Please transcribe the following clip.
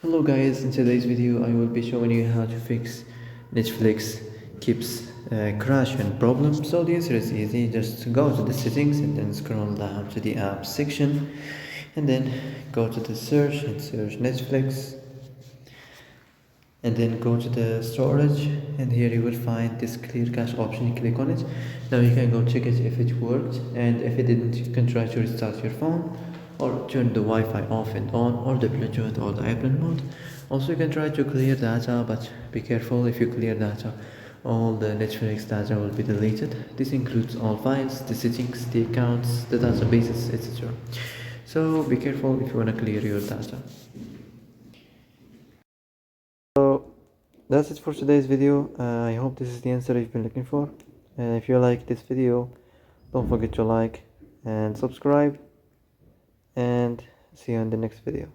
Hello guys, in today's video I will be showing you how to fix Netflix keeps crashing problem. So the answer is easy, just go to the settings and then scroll down to the apps section and then go to the search and search Netflix and then go to the storage, and here you will find this clear cache option. Click on it. Now you can go check it if it worked, and if it didn't you can try to restart your phone or turn the Wi-Fi off and on, or the Bluetooth or the airplane mode. Also you can try to clear data, but be careful. If you clear data, all the Netflix data will be deleted. This includes all files, the settings, the accounts, the databases, etc. So be careful if you want to clear your data. So that's it for today's video. I hope this is the answer you've been looking for. And if you like this video, don't forget to like and subscribe, and see you in the next video.